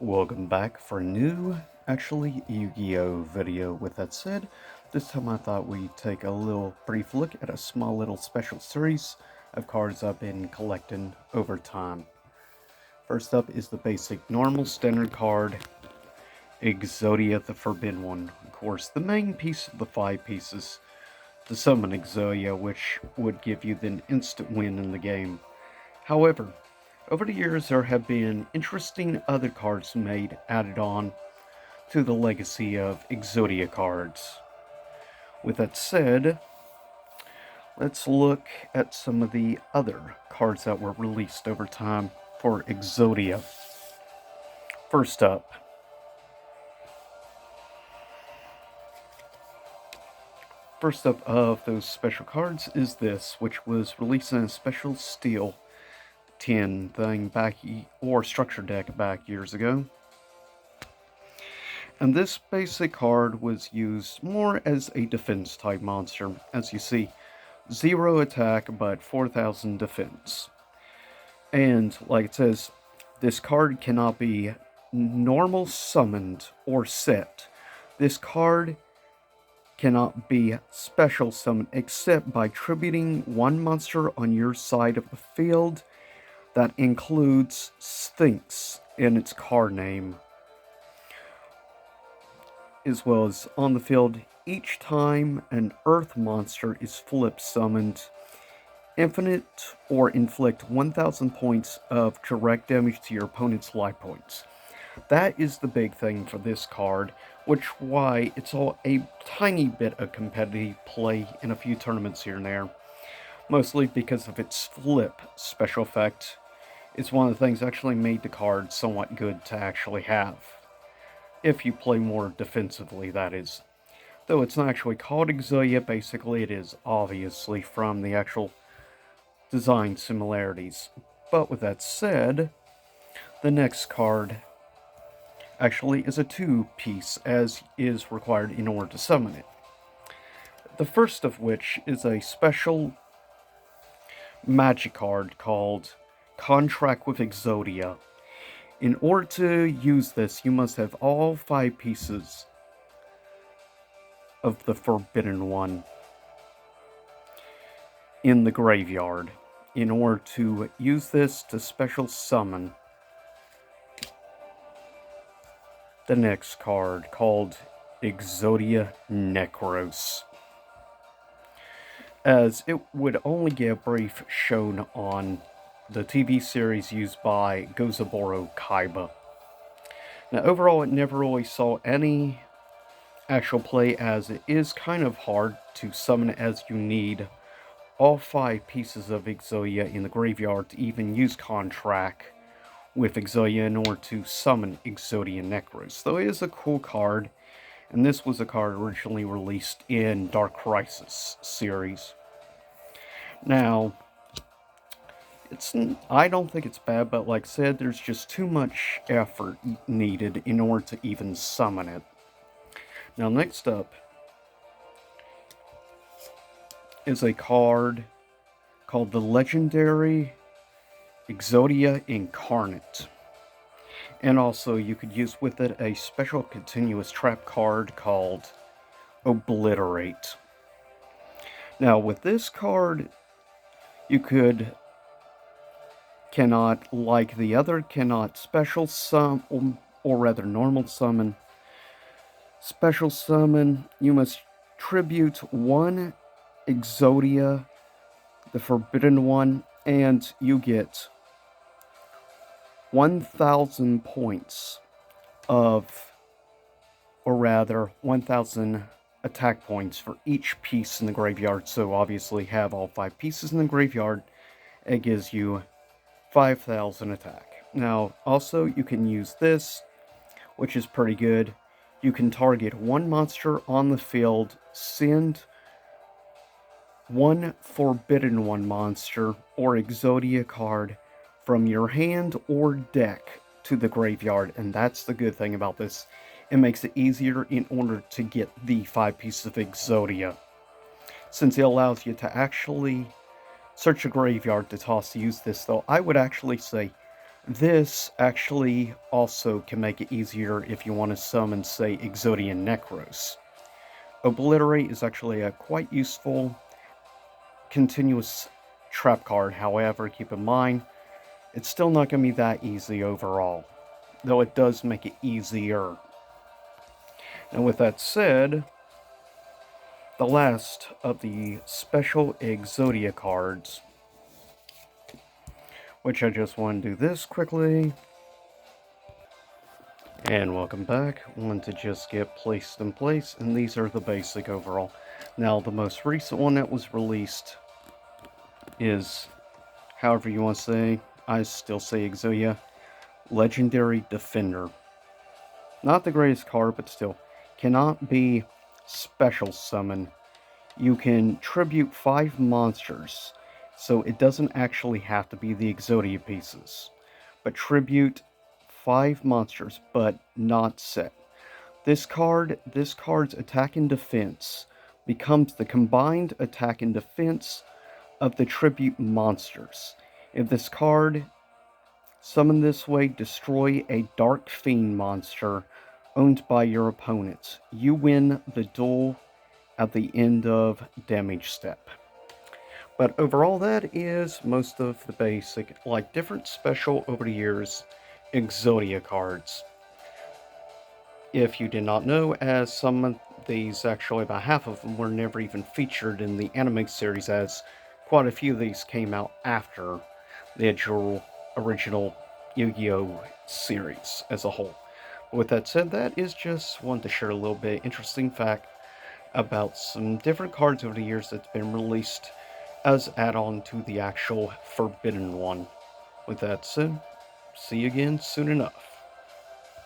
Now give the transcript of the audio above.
Welcome back for a new, Yu-Gi-Oh video. With that said, this time I thought we'd take a little brief look at a small little special series of cards I've been collecting over time. First up is the basic normal standard card, Exodia the Forbidden One. Of course, the main piece of the 5 pieces to summon Exodia, which would give you the instant win in the game. However, over the years there have been interesting other cards added on to the legacy of Exodia cards. With that said, let's look at some of the other cards that were released over time for Exodia. First up, of those special cards is this, which was released in a special steel tin thing or structure deck back years ago. And this basic card was used more as a defense type monster. As you see, 0 attack but 4,000 defense. And like it says, this card cannot be normal summoned or set. This card cannot be special summoned except by tributing one monster on your side of the field that includes Sphinx in its card name, as well as on the field each time an earth monster is flip summoned, infinite or inflict 1,000 points of direct damage to your opponent's life points. That is the big thing for this card, which why it's all a tiny bit of competitive play in a few tournaments here and there, mostly because of its flip special effect. It's one of the things that actually made the card somewhat good to actually have. If you play more defensively, that is. Though it's not actually called Exodia, basically it is obviously from the actual design similarities. But with that said, the next card actually is a 2-piece, as is required in order to summon it. The first of which is a special magic card called Contract with Exodia. In order to use this, you must have all 5 pieces of the Forbidden One in the graveyard in order to use this to special summon the next card called Exodia Necros, as it would only get brief shown on the TV series used by Gozaburo Kaiba. Now overall it never really saw any actual play, as it is kind of hard to summon, as you need all 5 pieces of Exodia in the graveyard to even use Contract with Exodia in order to summon Exodia Necros. Though it is a cool card, and this was a card originally released in Dark Crisis series. Now, I don't think it's bad, but like I said, there's just too much effort needed in order to even summon it. Now, next up is a card called the Legendary Exodia Incarnate. And also, you could use with it a special continuous trap card called Obliterate. Now, with this card, you cannot, like the other, cannot special summon, or rather normal summon. Special summon, you must tribute one Exodia, the Forbidden One, and you get 1,000 points of, or rather, 1,000 attack points for each piece in the graveyard. So obviously have all 5 pieces in the graveyard, it gives you 5,000 attack. Now, also, you can use this, which is pretty good. You can target one monster on the field, send one Forbidden One monster or Exodia card from your hand or deck to the graveyard, and that's the good thing about this. It makes it easier in order to get the 5 pieces of Exodia, since it allows you to actually search a graveyard to use this. Though I would actually say This actually also can make it easier if you want to summon, say, Exodia Necros. Obliterate is actually a quite useful continuous trap card. However, keep in mind, it's still not going to be that easy overall, though it does make it easier. And with that said, the last of the special Exodia cards, which I just want to do this quickly. And welcome back. Want to just get placed in place, and these are the basic overall. Now, the most recent one that was released is, however you want to say, I still say Exodia, Legendary Defender. Not the greatest card, but still, cannot be special summon. You can tribute 5 monsters, so it doesn't actually have to be the Exodia pieces, but tribute 5 monsters, but not set. This card's attack and defense becomes the combined attack and defense of the tribute monsters. If this card summoned this way, destroy a Dark Fiend monster owned by your opponent. You win the duel at the end of damage step. But overall, that is most of the basic, like different special over the years, Exodia cards. If you did not know, as some of these, actually about half of them, were never even featured in the anime series, as quite a few of these came out after the actual original Yu-Gi-Oh! Series as a whole. With that said, that is just one to share a little bit interesting fact about some different cards over the years that's been released as add-on to the actual Forbidden one. With that said, see you again soon enough.